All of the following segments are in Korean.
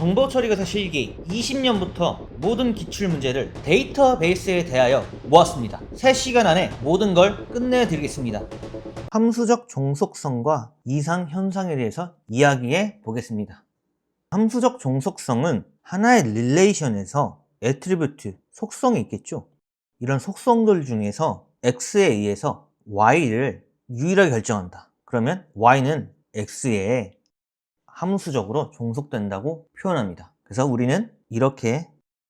정보 처리가사 실기 20년부터 모든 기출문제를 데이터베이스에 대하여 모았습니다. 3시간 안에 모든 걸 끝내드리겠습니다. 함수적 종속성과 이상현상에 대해서 이야기해 보겠습니다. 함수적 종속성은 하나의 릴레이션에서 애트리뷰트, 속성이 있겠죠. 이런 속성들 중에서 x에 의해서 y를 유일하게 결정한다. 그러면 y는 x에 함수적으로 종속된다고 표현합니다. 그래서 우리는 이렇게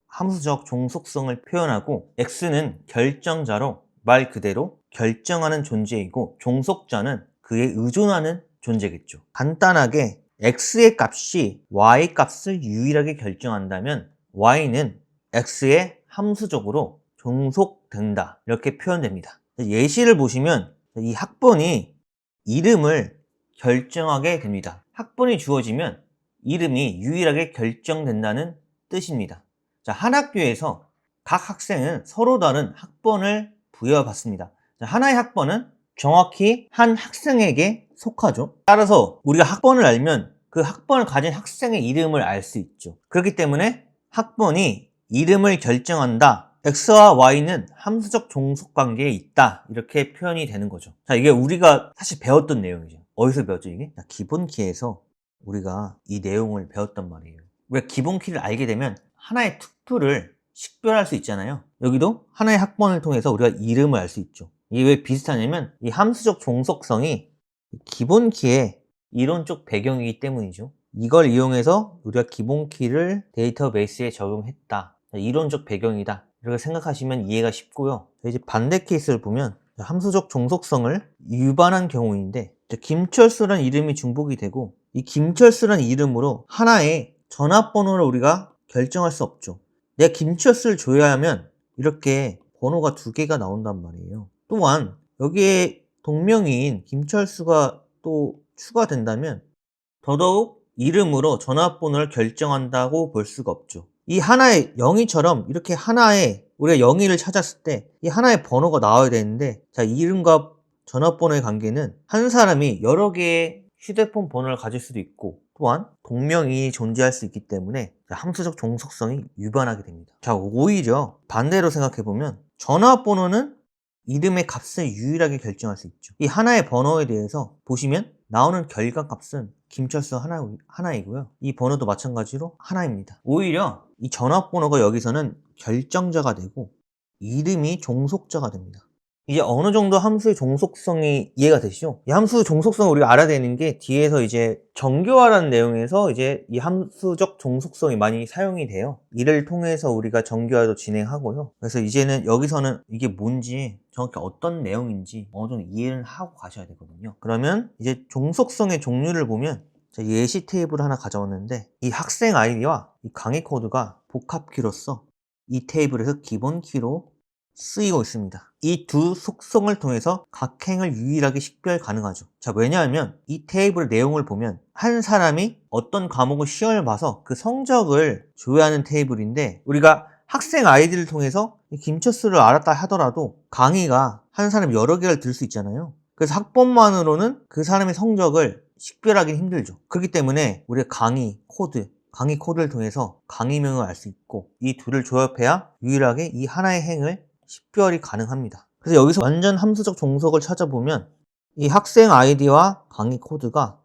함수적 종속성을 표현하고 x는 결정자로 말 그대로 결정하는 존재이고 종속자는 그에 의존하는 존재겠죠. 간단하게 x의 값이 y 값을 유일하게 결정한다면 y는 x에 함수적으로 종속된다. 이렇게 표현됩니다. 예시를 보시면 이 학번이 이름을 결정하게 됩니다. 학번이 주어지면 이름이 유일하게 결정된다는 뜻입니다. 자, 한 학교에서 각 학생은 서로 다른 학번을 부여받습니다. 자, 하나의 학번은 정확히 한 학생에게 속하죠. 따라서 우리가 학번을 알면 그 학번을 가진 학생의 이름을 알 수 있죠. 그렇기 때문에 학번이 이름을 결정한다. x와 y는 함수적 종속관계에 있다. 이렇게 표현이 되는 거죠. 자, 이게 우리가 사실 배웠던 내용이죠. 어디서 배웠죠, 이게? 기본키에서 우리가 이 내용을 배웠단 말이에요. 우리가 기본키를 알게 되면 하나의 투표를 식별할 수 있잖아요. 여기도 하나의 학번을 통해서 우리가 이름을 알 수 있죠. 이게 왜 비슷하냐면 이 함수적 종속성이 기본키의 이론적 배경이기 때문이죠. 이걸 이용해서 우리가 기본키를 데이터베이스에 적용했다. 이론적 배경이다. 이렇게 생각하시면 이해가 쉽고요. 이제 반대 케이스를 보면 함수적 종속성을 위반한 경우인데 김철수라는 이름이 중복이 되고 이 김철수라는 이름으로 하나의 전화번호를 우리가 결정할 수 없죠. 내가 김철수를 줘야 하면 이렇게 번호가 2개가 나온단 말이에요. 또한 여기에 동명이인 김철수가 또 추가된다면 더더욱 이름으로 전화번호를 결정한다고 볼 수가 없죠. 이 하나의 영희처럼 이렇게 하나의 우리가 영희를 찾았을 때 이 하나의 번호가 나와야 되는데 자, 이름과 전화번호의 관계는 한 사람이 여러 개의 휴대폰 번호를 가질 수도 있고 또한 동명이 존재할 수 있기 때문에 함수적 종속성이 위반하게 됩니다. 자, 오히려 반대로 생각해보면 전화번호는 이름의 값을 유일하게 결정할 수 있죠. 이 하나의 번호에 대해서 보시면 나오는 결과값은 김철수 하나이고요. 이 번호도 마찬가지로 하나입니다. 오히려 이 전화번호가 여기서는 결정자가 되고 이름이 종속자가 됩니다. 이제 어느 정도 함수의 종속성이 이해가 되시죠? 이 함수의 종속성을 우리가 알아야 되는 게 뒤에서 이제 정교화라는 내용에서 이제 이 함수적 종속성이 많이 사용이 돼요. 이를 통해서 우리가 정교화도 진행하고요. 그래서 이제는 여기서는 이게 뭔지 정확히 어떤 내용인지 어느 정도 이해를 하고 가셔야 되거든요. 그러면 이제 종속성의 종류를 보면 예시 테이블을 하나 가져왔는데 이 학생 아이디와 이 강의 코드가 복합키로서 이 테이블에서 기본 키로 쓰이고 있습니다. 이 두 속성을 통해서 각 행을 유일하게 식별 가능하죠. 자, 왜냐하면 이 테이블의 내용을 보면 한 사람이 어떤 과목을 시험을 봐서 그 성적을 조회하는 테이블인데 우리가 학생 아이디를 통해서 김철수를 알았다 하더라도 강의가 한 사람이 여러 개를 들 수 있잖아요. 그래서 학번만으로는 그 사람의 성적을 식별하기 힘들죠. 그렇기 때문에 우리가 강의 코드를 통해서 강의명을 알 수 있고 이 둘을 조합해야 유일하게 이 하나의 행을 식별이 가능합니다. 그래서 여기서 완전 함수적 종속을 찾아보면 이 학생 아이디와 강의 코드가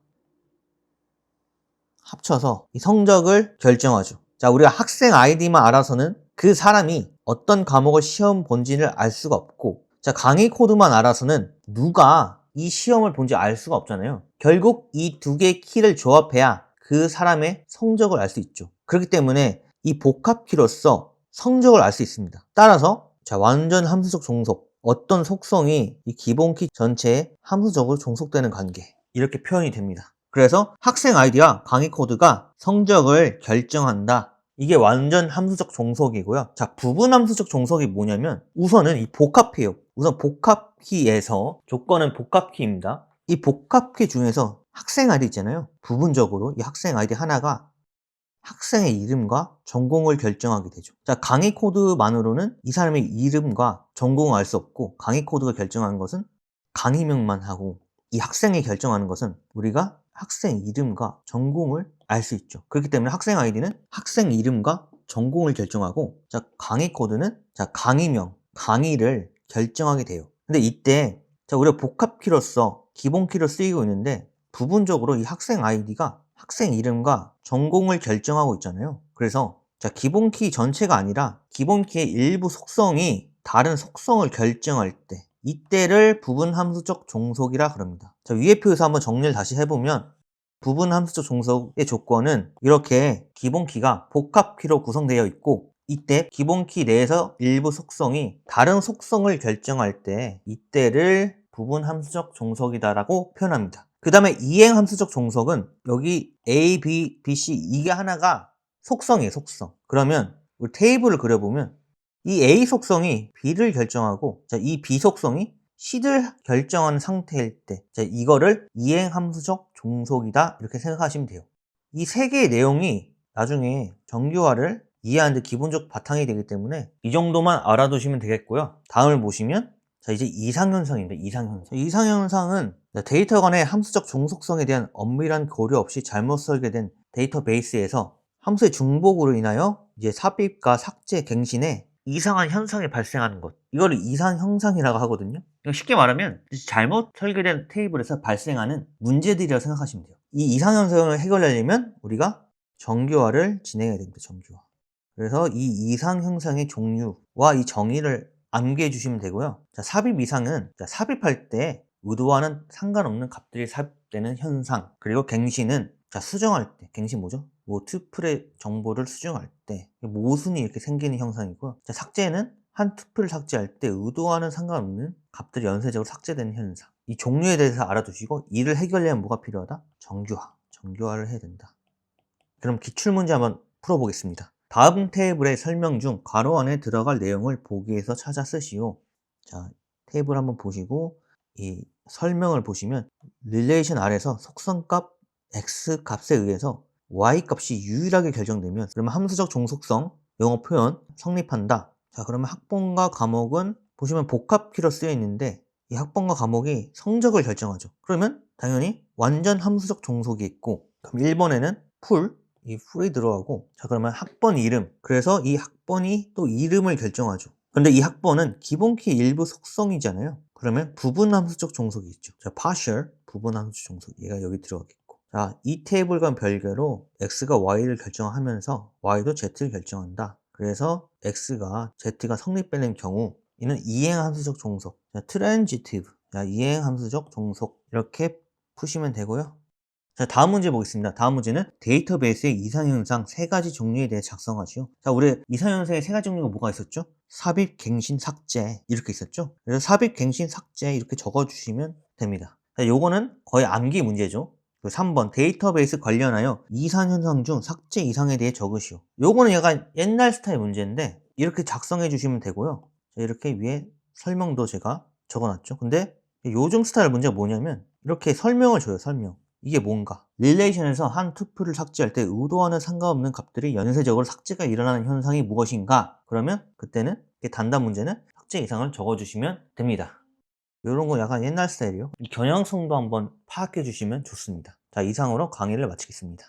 합쳐서 이 성적을 결정하죠. 자, 우리가 학생 아이디만 알아서는 그 사람이 어떤 과목을 시험 본지를 알 수가 없고 자, 강의 코드만 알아서는 누가 이 시험을 본지 알 수가 없잖아요. 결국 이 두 개의 키를 조합해야 그 사람의 성적을 알 수 있죠. 그렇기 때문에 이 복합키로서 성적을 알 수 있습니다. 따라서 자, 완전 함수적 종속, 어떤 속성이 이 기본키 전체에 함수적으로 종속되는 관계 이렇게 표현이 됩니다. 그래서 학생 아이디와 강의 코드가 성적을 결정한다. 이게 완전 함수적 종속이고요. 자, 부분 함수적 종속이 뭐냐면 우선은 이 복합키예요. 우선 복합키에서 조건은 복합키입니다. 이 복합키 중에서 학생 아이디 있잖아요. 부분적으로 이 학생 아이디 하나가 학생의 이름과 전공을 결정하게 되죠. 자, 강의 코드만으로는 이 사람의 이름과 전공을 알 수 없고 강의 코드가 결정하는 것은 강의명만 하고 이 학생이 결정하는 것은 우리가 학생 이름과 전공을 알 수 있죠. 그렇기 때문에 학생 아이디는 학생 이름과 전공을 결정하고, 자, 강의 코드는 자, 강의명, 강의를 결정하게 돼요. 근데 이때 자, 우리가 복합 키로서 기본 키로 쓰이고 있는데 부분적으로 이 학생 아이디가 학생 이름과 전공을 결정하고 있잖아요. 그래서 자, 기본 키 전체가 아니라 기본 키의 일부 속성이 다른 속성을 결정할 때, 이때를 부분 함수적 종속이라 그럽니다. 자, 위의 표에서 한번 정리를 다시 해보면 부분 함수적 종속의 조건은 이렇게 기본 키가 복합 키로 구성되어 있고, 이때 기본 키 내에서 일부 속성이 다른 속성을 결정할 때 이때를 부분 함수적 종속이다라고 표현합니다. 그 다음에 이행 함수적 종속은 여기 A, B, B, C 이게 하나가 속성이에요, 속성. 그러면 우리 테이블을 그려보면 이 A 속성이 B를 결정하고, 자, 이 B 속성이 C를 결정하는 상태일 때, 자, 이거를 이행 함수적 종속이다 이렇게 생각하시면 돼요. 이 세 개의 내용이 나중에 정규화를 이해하는데 기본적 바탕이 되기 때문에 이 정도만 알아두시면 되겠고요. 다음을 보시면 자, 이제 이상현상입니다. 이상현상. 이상현상은 데이터 간의 함수적 종속성에 대한 엄밀한 고려 없이 잘못 설계된 데이터베이스에서 함수의 중복으로 인하여 이제 삽입과 삭제, 갱신에 이상한 현상이 발생하는 것, 이거를 이상현상이라고 하거든요. 쉽게 말하면 잘못 설계된 테이블에서 발생하는 문제들이라고 생각하시면 돼요. 이 이상현상을 해결하려면 우리가 정규화를 진행해야 됩니다. 정규화. 그래서 이 이상현상의 종류와 이 정의를 암기해 주시면 되고요. 자, 삽입 이상은 자, 삽입할 때 의도와는 상관없는 값들이 삽입되는 현상, 그리고 갱신은 자, 수정할 때, 갱신 뭐죠? 뭐 투플의 정보를 수정할 때 모순이 이렇게 생기는 현상이고요. 자, 삭제는 한 투플을 삭제할 때 의도와는 상관없는 값들이 연쇄적으로 삭제되는 현상. 이 종류에 대해서 알아두시고 이를 해결하려면 뭐가 필요하다? 정규화. 정규화를 해야 된다. 그럼 기출문제 한번 풀어보겠습니다. 다음 테이블의 설명 중 괄호 안에 들어갈 내용을 보기에서 찾아 쓰시오. 자, 테이블 한번 보시고 이 설명을 보시면 릴레이션 아래서 속성값 x 값에 의해서 y 값이 유일하게 결정되면 그러면 함수적 종속성 영어 표현 성립한다. 자, 그러면 학번과 과목은 보시면 복합 키로 쓰여 있는데 이 학번과 과목이 성적을 결정하죠. 그러면 당연히 완전 함수적 종속이 있고, 그럼 1번에는 이 풀이 들어가고, 자, 그러면 학번 이름, 그래서 이 학번이 또 이름을 결정하죠. 그런데 이 학번은 기본키 일부 속성이잖아요. 그러면 부분 함수적 종속이 있죠. 자, partial 부분 함수적 종속, 얘가 여기 들어가겠고, 자, 이 테이블과 별개로 x가 y를 결정하면서 y도 z를 결정한다. 그래서 x가 z가 성립되는 경우 이는 이행 함수적 종속, 자, transitive, 자, 이행 함수적 종속 이렇게 푸시면 되고요. 자, 다음 문제 보겠습니다. 다음 문제는 데이터베이스의 이상현상 3가지 종류에 대해 작성하시오. 자, 우리 이상현상의 3가지 종류가 뭐가 있었죠? 삽입, 갱신, 삭제 이렇게 있었죠? 그래서 삽입, 갱신, 삭제 이렇게 적어주시면 됩니다. 자, 요거는 거의 암기 문제죠. 3번 데이터베이스 관련하여 이상현상 중 삭제 이상에 대해 적으시오. 요거는 약간 옛날 스타일 문제인데 이렇게 작성해 주시면 되고요. 자, 이렇게 위에 설명도 제가 적어놨죠. 근데 요즘 스타일 문제가 뭐냐면 이렇게 설명을 줘요. 설명. 이게 뭔가? 릴레이션에서 한 투표를 삭제할 때 의도와는 상관없는 값들이 연쇄적으로 삭제가 일어나는 현상이 무엇인가? 그러면 그때는 단답 문제는 삭제 이상을 적어주시면 됩니다. 이런 거 약간 옛날 스타일이요. 이 겨냥성도 한번 파악해 주시면 좋습니다. 자, 이상으로 강의를 마치겠습니다.